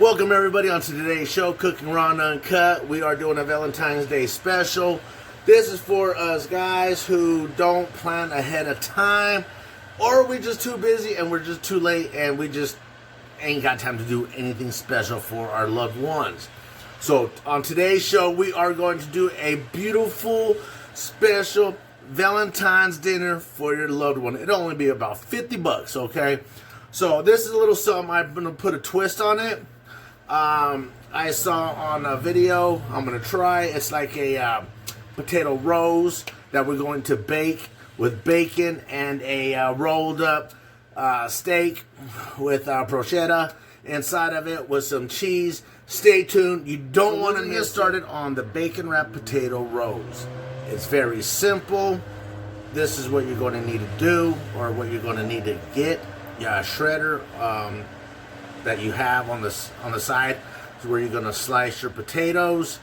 Welcome everybody onto today's show, Cooking Raw and Uncut. We are doing a Valentine's Day Special. This is for us guys who don't plan ahead of time, or we're just too busy and we're just too late and we just ain't got time to do anything special for our loved ones. So on today's show, we are going to do a beautiful, special Valentine's dinner for your loved one. It'll only be about 50 bucks, okay? So this is a little something. I'm going to put a twist on it. I saw on a video. I'm going to try. It's like a potato rose that we're going to bake with bacon and a rolled up steak with prosciutto inside of it with some cheese. Stay tuned. You don't want to get started on the bacon wrapped potato rose. It's very simple. This is what you're going to need to do, or what you're going to need to get. Yeah, a shredder that you have on the side is where you're going to slice your potatoes.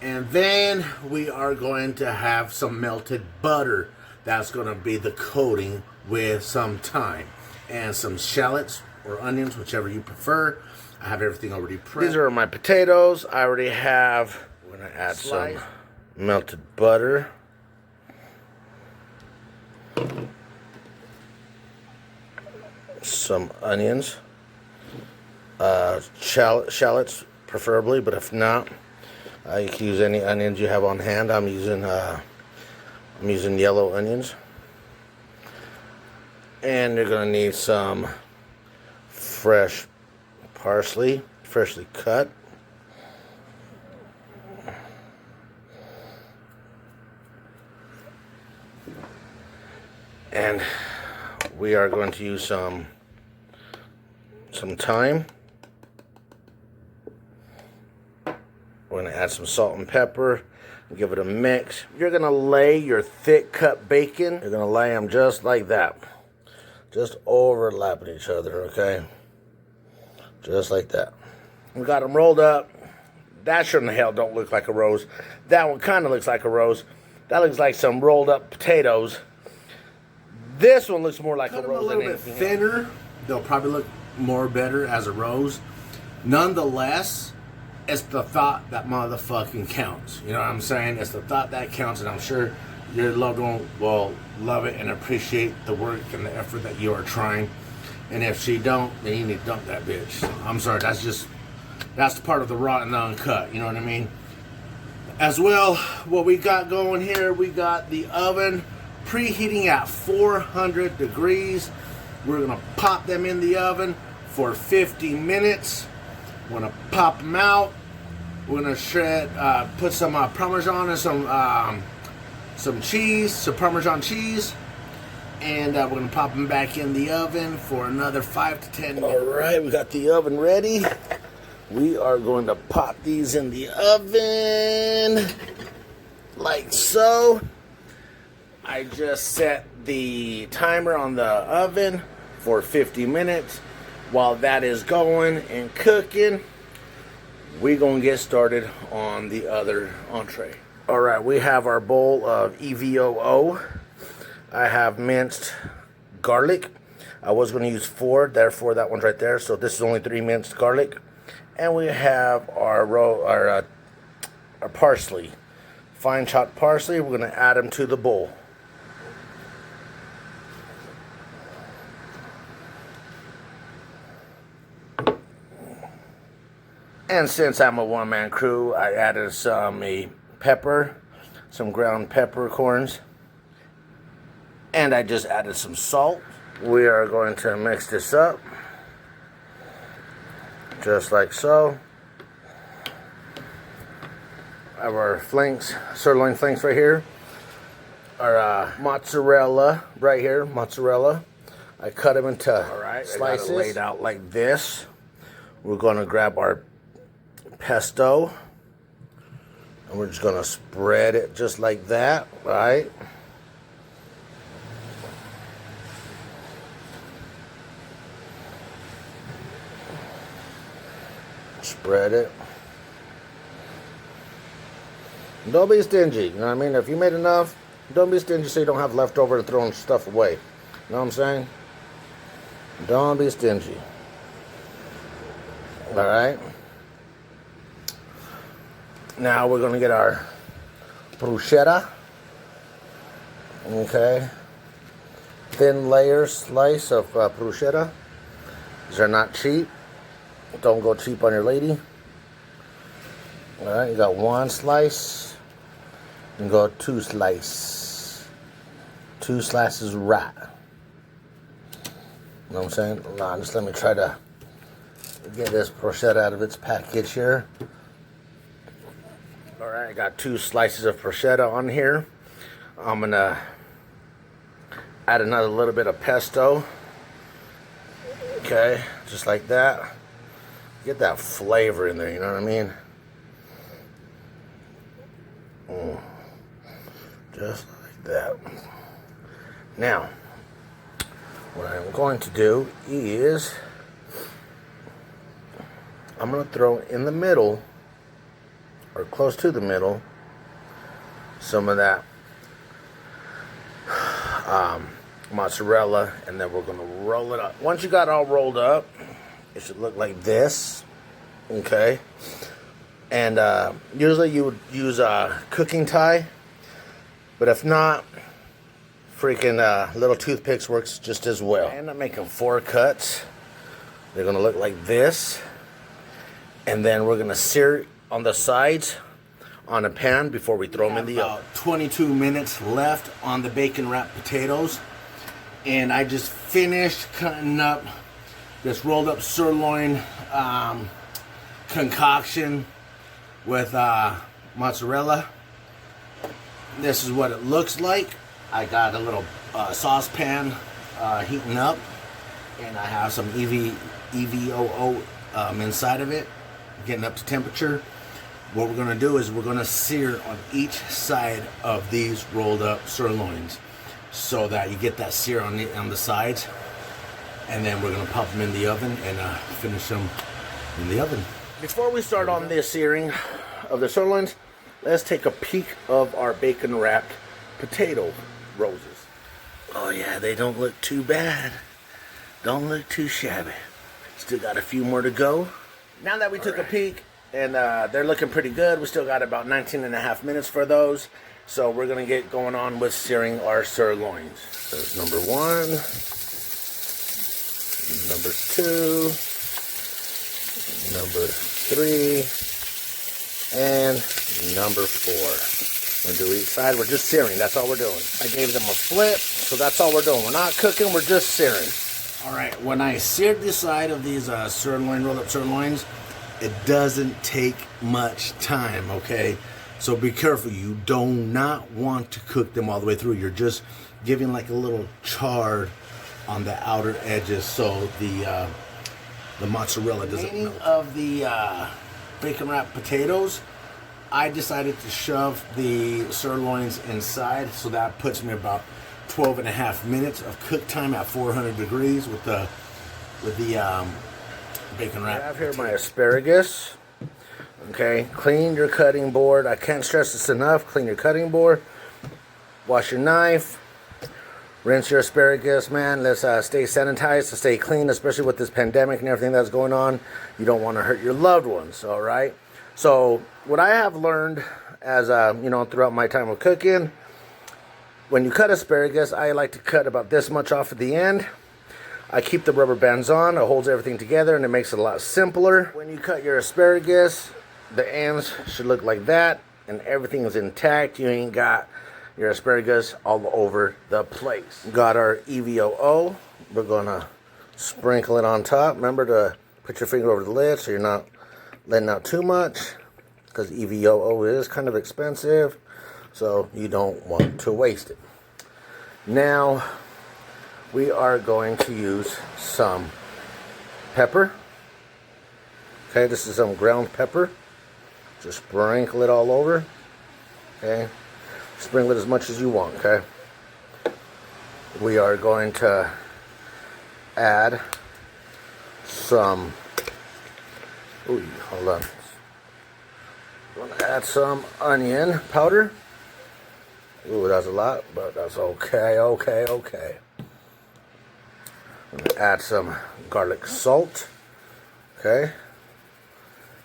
And then we are going to have some melted butter. That's going to be the coating with some thyme and some shallots or onions, whichever you prefer. I have everything already prepped. These are my potatoes. I already have. I'm going to add some melted butter. Some onions. Shallots preferably, but if not, you can use any onions you have on hand. I'm using yellow onions. And you're going to need some fresh parsley, freshly cut. And we are going to use some thyme. We're going to add some salt and pepper and give it a mix. You're going to lay your thick cut bacon. You're going to lay them just like that. Just overlapping each other, okay? Just like that. We got them rolled up. That sure in the hell don't look like a rose. That one kind of looks like a rose. That looks like some rolled up potatoes. This one looks more like a rose. A little bit thinner. They'll probably look more better as a rose. Nonetheless, it's the thought that motherfucking counts. You know what I'm saying? It's the thought that counts, and I'm sure your loved one will love it and appreciate the work and the effort that you are trying. And if she don't, then you need to dump that bitch. I'm sorry, that's the part of the raw and the uncut. You know what I mean? As well, what we got going here, we got the oven preheating at 400 degrees. We're gonna pop them in the oven for 50 minutes. We're gonna pop them out. We're gonna shred, put some Parmesan and some cheese, some Parmesan cheese, and we're gonna pop them back in the oven for another 5 to 10 minutes. All right, we got the oven ready. We are going to pop these in the oven like so. I just set the timer on the oven for 50 minutes. While that is going and cooking, we're going to get started on the other entree. All right, we have our bowl of EVOO. I have minced garlic. I was going to use 4, therefore that one's right there. So this is only 3 minced garlic. And we have our parsley, fine chopped parsley. We're going to add them to the bowl. And since I'm a one-man crew, I added some pepper, some ground peppercorns, and I just added some salt. We are going to mix this up, just like so. I have our flanks, sirloin flanks right here. Our mozzarella right here, mozzarella. I cut them into slices. I got it laid out like this. We're going to grab our pesto, and we're just gonna spread it just like that, right? Spread it. Don't be stingy, you know what I mean? If you made enough, don't be stingy so you don't have leftover and throwing stuff away. You know what I'm saying? Don't be stingy. All right. Now we're going to get our bruschetta. Okay. Thin layer slice of bruschetta. These are not cheap. Don't go cheap on your lady. All right, you got one slice. You can go two slices. Two slices right. You know what I'm saying? Now, just let me try to get this bruschetta out of its package here. All right, I got two slices of bruschetta on here. I'm gonna add another little bit of pesto. Okay, just like that. Get that flavor in there, you know what I mean? Just like that. Now, what I'm going to do is I'm going to throw in the middle, or close to the middle, some of that mozzarella, and then we're going to roll it up. Once you got it all rolled up, it should look like this. Okay. And usually you would use a cooking tie, but if not, freaking little toothpicks works just as well. I end up making 4 cuts. They're gonna look like this, and then we're gonna sear on the sides on a pan before we throw them in the oven. 22 minutes left on the bacon wrapped potatoes, and I just finished cutting up this rolled up sirloin concoction with mozzarella. This is what it looks like. I got a little saucepan heating up, and I have some EVOO inside of it, getting up to temperature. What we're going to do is we're going to sear on each side of these rolled up sirloins, so that you get that sear on the sides, and then we're going to pop them in the oven and finish them in the oven. Before we start on the searing of the sirloins, let's take a peek of our bacon wrapped potato roses. Oh yeah, they don't look too bad. Don't look too shabby. Still got a few more to go. Now that we took a peek, and they're looking pretty good, we still got about 19.5 minutes for those. So we're gonna get going on with searing our sirloins. There's number 1, number 2, number 3, and number 4. We're gonna do each side. We're just searing. That's all we're doing. I gave them a flip, so that's all we're doing. We're not cooking. We're just searing. All right. When I seared the side of these rolled up sirloins, it doesn't take much time. Okay, so be careful. You do not want to cook them all the way through. You're just giving like a little char on the outer edges, so the mozzarella doesn't melt. Of the bacon wrapped potatoes, I decided to shove the sirloins inside, so that puts me about 12.5 minutes of cook time at 400 degrees with the bacon wrap. I have here my asparagus. Okay, clean your cutting board. I can't stress this enough. Clean your cutting board. Wash your knife. Rinse your asparagus, man. Let's stay sanitized, to stay clean, especially with this pandemic and everything that's going on. You don't want to hurt your loved ones, all right? So what I have learned as, throughout my time of cooking, when you cut asparagus, I like to cut about this much off at the end. I keep the rubber bands on. It holds everything together, and it makes it a lot simpler. When you cut your asparagus, the ends should look like that, and everything is intact. You ain't got your asparagus all over the place. Got our EVOO. We're gonna sprinkle it on top. Remember to put your finger over the lid so you're not letting out too much, because EVOO is kind of expensive, so you don't want to waste it. Now we are going to use some pepper. Okay, this is some ground pepper. Just sprinkle it all over. Okay, sprinkle it as much as you want. Okay, we are going to add some. Ooh, hold on. I'm going to add some onion powder. Ooh, that's a lot, but that's okay. I'm going to add some garlic salt. Okay.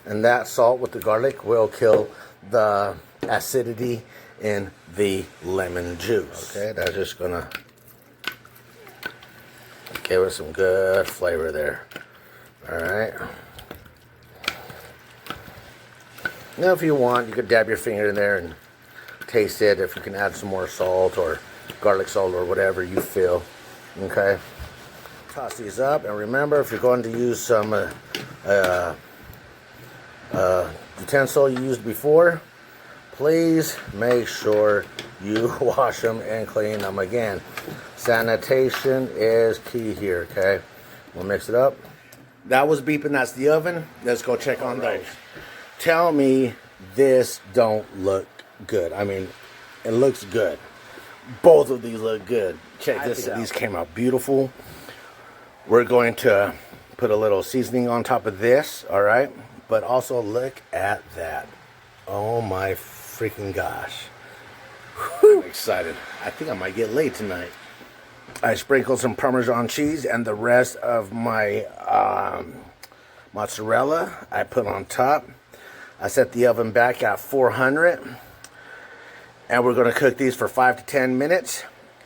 And that salt with the garlic will kill the acidity in the lemon juice. Okay, that's just gonna give it some good flavor there. All right. Now, if you want, you could dab your finger in there and taste it. If you can add some more salt or garlic salt or whatever you feel. Okay. Toss these up, and remember, if you're going to use some utensil you used before, please make sure you wash them and clean them again. Sanitation is key here, okay? We'll mix it up. That was beeping, that's the oven. Let's go check on those. Tell me this don't look good. I mean, it looks good. Both of these look good. Check this out. These came out beautiful. We're going to put a little seasoning on top of this, all right? But also look at that. Oh my freaking gosh. Whew. I'm excited. I think I might get laid tonight. I sprinkled some Parmesan cheese and the rest of my mozzarella I put on top. I set the oven back at 400. And we're going to cook these for 5 to 10 minutes.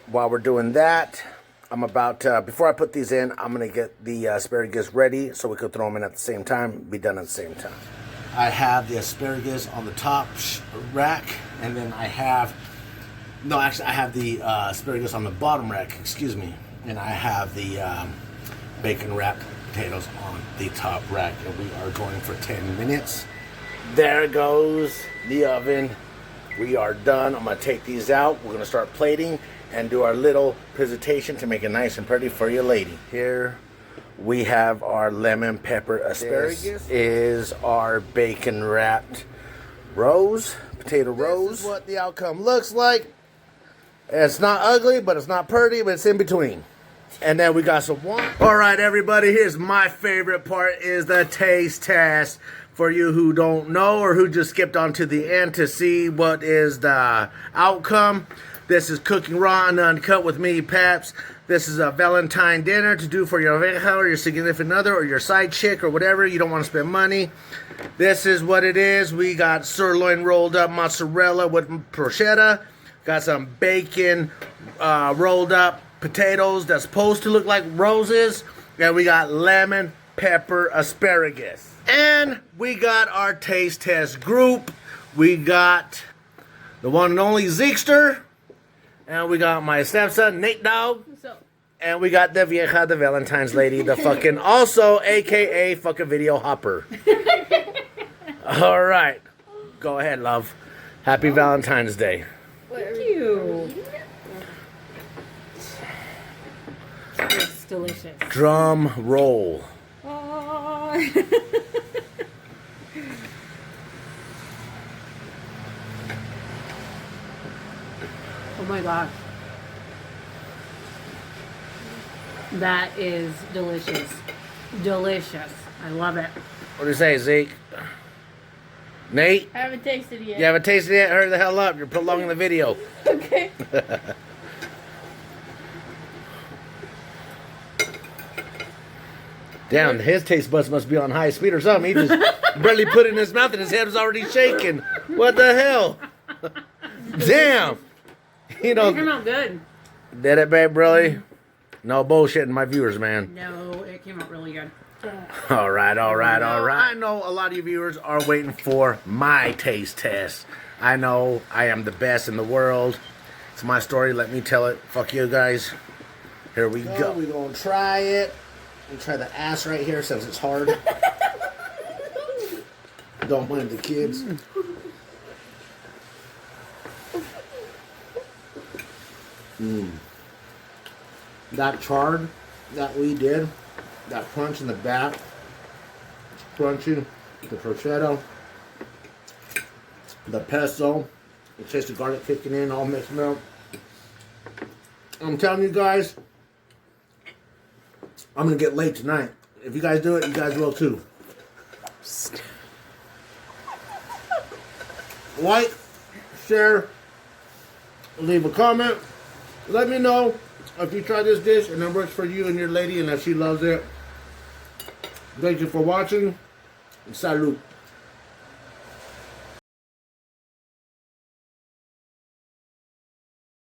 While we're doing that, I'm about to, before I put these in, I'm going to get the asparagus ready so we could throw them in at the same time, be done at the same time. I have the asparagus on the top rack, and then I have, no, actually I have the asparagus on the bottom rack, excuse me, and I have the bacon wrapped potatoes on the top rack, and we are going for 10 minutes. There goes the oven. We are done. I'm going to take these out. We're going to start plating and do our little presentation to make it nice and pretty for your lady. Here we have our lemon pepper asparagus. This is our bacon wrapped potato rose. This is what the outcome looks like. It's not ugly, but it's not pretty, but it's in between. And then we got some wine. All right, everybody, here's my favorite part, is the taste test. For you who don't know or who just skipped onto the end to see what is the outcome, this is Cooking Raw and Uncut with me, Paps. This is a Valentine dinner to do for your oveja or your significant other or your side chick or whatever. You don't want to spend money. This is what it is. We got sirloin rolled up mozzarella with prosciutto. Got some bacon rolled up potatoes that's supposed to look like roses. And we got lemon pepper asparagus. And we got our taste test group. We got the one and only Zeekster. And we got my stepson, Nate Dog. And we got the vieja, the Valentine's lady, the fucking also, a.k.a. fucking video hopper. All right. Go ahead, love. Happy Valentine's Day. Thank you. It's delicious. Drum roll. Oh my gosh. That is delicious. Delicious. I love it. What do you say, Zeke? Nate? I haven't tasted it yet. You haven't tasted it yet? Hurry the hell up. You're prolonging the video. Okay. Damn, his taste buds must be on high speed or something. He just barely put it in his mouth and his head was already shaking. What the hell? Damn. You know. It came out good. Did it, babe, really? No bullshitting my viewers, man. No, it came out really good. All right. I know a lot of you viewers are waiting for my taste test. I know I am the best in the world. It's my story. Let me tell it. Fuck you guys. Here we go. We're going to try it. We'll try the ass right here since it's hard. Don't mind the kids. That chard that we did, that crunch in the back, it's crunchy, the prosciutto, the pesto, the taste of garlic kicking in, all mixed up. I'm telling you guys, I'm going to get late tonight. If you guys do it, you guys will too. Like, share, leave a comment. Let me know if you try this dish and it works for you and your lady and that she loves it. Thank you for watching. And salud.